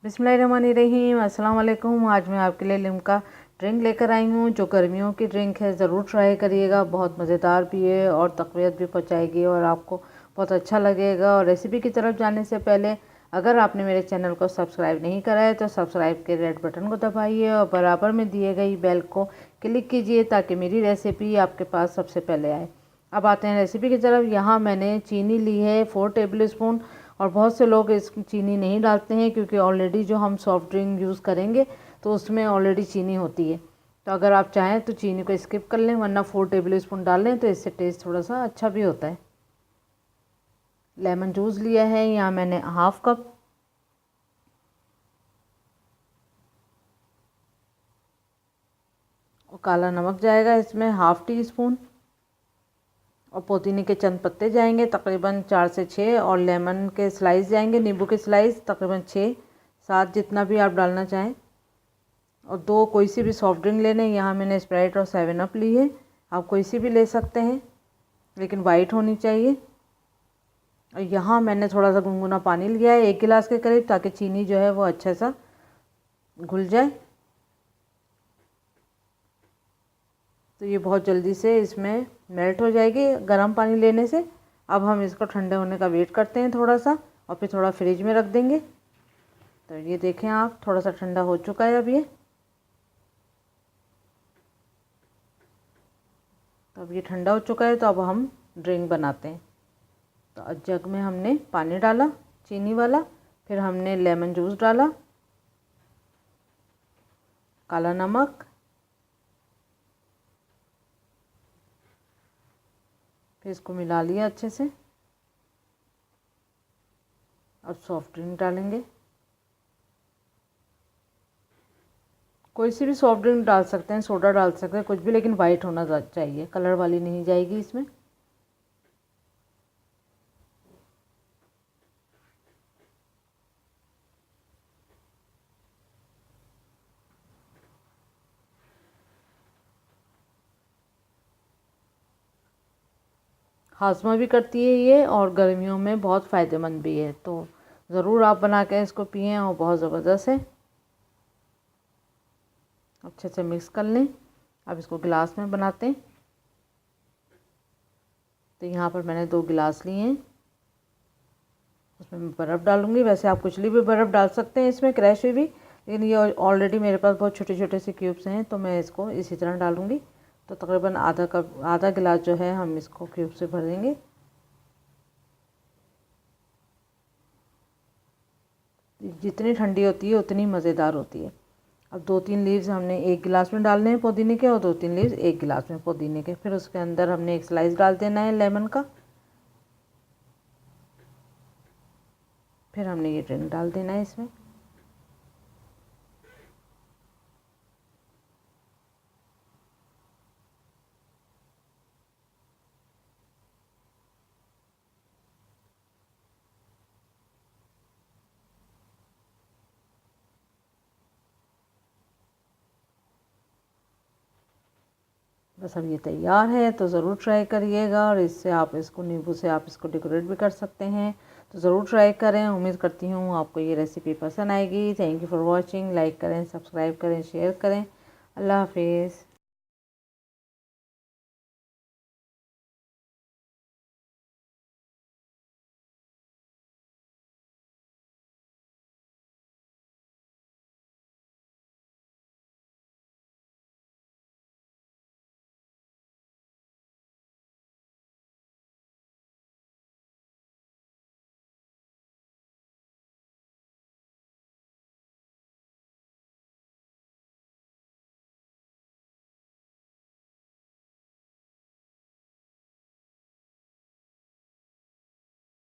बिस्मिल्लाहिर्रहमानिर्रहीम, अस्सलाम वालेकुम। आज मैं आपके लिए लिम्का ड्रिंक लेकर आई हूँ जो गर्मियों की ड्रिंक है। ज़रूर ट्राई करिएगा, बहुत मज़ेदार भी है और तक़वियत भी पहुँचाएगी और आपको बहुत अच्छा लगेगा। और रेसिपी की तरफ जाने से पहले अगर आपने मेरे चैनल को सब्सक्राइब नहीं करा है तो सब्सक्राइब के रेड बटन को दबाइए और बराबर में दिए गई बेल को क्लिक कीजिए ताकि मेरी रेसिपी आपके पास सबसे पहले आए। अब आते हैं रेसिपी की तरफ। यहाँ मैंने चीनी ली है 4 टेबल स्पून। और बहुत से लोग इस चीनी नहीं डालते हैं क्योंकि ऑलरेडी जो हम सॉफ्ट ड्रिंक यूज़ करेंगे तो उसमें ऑलरेडी चीनी होती है। तो अगर आप चाहें तो चीनी को स्किप कर लें, वरना 4 टेबल स्पून डाल लें तो इससे टेस्ट थोड़ा सा अच्छा भी होता है। लेमन जूस लिया है यहाँ मैंने हाफ कप। और काला नमक जाएगा इसमें हाफ टी स्पून। और पुदीने के चंद पत्ते जाएंगे तकरीबन 4 से 6। और लेमन के स्लाइस जाएंगे, नींबू के स्लाइस तकरीबन 6-7 जितना भी आप डालना चाहें। और 2 कोई सी भी सॉफ्ट ड्रिंक लेने, यहाँ मैंने स्प्राइट और 7 अप ली है। आप कोई सी भी ले सकते हैं लेकिन वाइट होनी चाहिए। और यहाँ मैंने थोड़ा सा गुनगुना पानी लिया है 1 गिलास के करीब, ताकि चीनी जो है वो अच्छा सा घुल जाए। तो ये बहुत जल्दी से इसमें मेल्ट हो जाएगी गर्म पानी लेने से। अब हम इसको ठंडे होने का वेट करते हैं थोड़ा सा, और फिर थोड़ा फ्रिज में रख देंगे। तो ये देखें आप, थोड़ा सा ठंडा हो चुका है अब ये। तो अब ये ठंडा हो चुका है, तो अब हम ड्रिंक बनाते हैं। तो जग में हमने पानी डाला चीनी वाला, फिर हमने लेमन जूस डाला, काला नमक, फिर इसको मिला लिया अच्छे से। अब सॉफ्ट ड्रिंक डालेंगे, कोई सी भी सॉफ्ट ड्रिंक डाल सकते हैं, सोडा डाल सकते हैं, कुछ भी, लेकिन वाइट होना चाहिए, कलर वाली नहीं जाएगी इसमें। हाजमा भी करती है ये और गर्मियों में बहुत फ़ायदेमंद भी है। तो ज़रूर आप बना के इसको पिएं और बहुत ज़बरदस्त है। अच्छे से मिक्स कर लें। अब इसको गिलास में बनाते हैं। तो यहाँ पर मैंने 2 गिलास लिए हैं, उसमें मैं बर्फ़ डालूँगी। वैसे आप कुचली भी बर्फ़ डाल सकते हैं इसमें, क्रैश हुई भी, लेकिन ये ऑलरेडी मेरे पास बहुत छोटे छोटे से क्यूब्स हैं तो मैं इसको इसी तरह डालूँगी। तो तकरीबन आधा गिलास जो है हम इसको क्यूब से भर देंगे। जितनी ठंडी होती है उतनी मज़ेदार होती है। अब 2-3 लीव्स हमने 1 गिलास में डालने हैं पुदीने के, और 2-3 लीव्स 1 गिलास में पुदीने के। फिर उसके अंदर हमने 1 स्लाइस डाल देना है लेमन का। फिर हमने ये ड्रिंक डाल देना है इसमें। बस अब ये तैयार है, तो ज़रूर ट्राई करिएगा। और इससे आप इसको नींबू से आप इसको डेकोरेट भी कर सकते हैं। तो ज़रूर ट्राई करें। उम्मीद करती हूँ आपको ये रेसिपी पसंद आएगी। Thank you for watching. Like करें, सब्सक्राइब करें, शेयर करें। अल्लाह हाफिज़।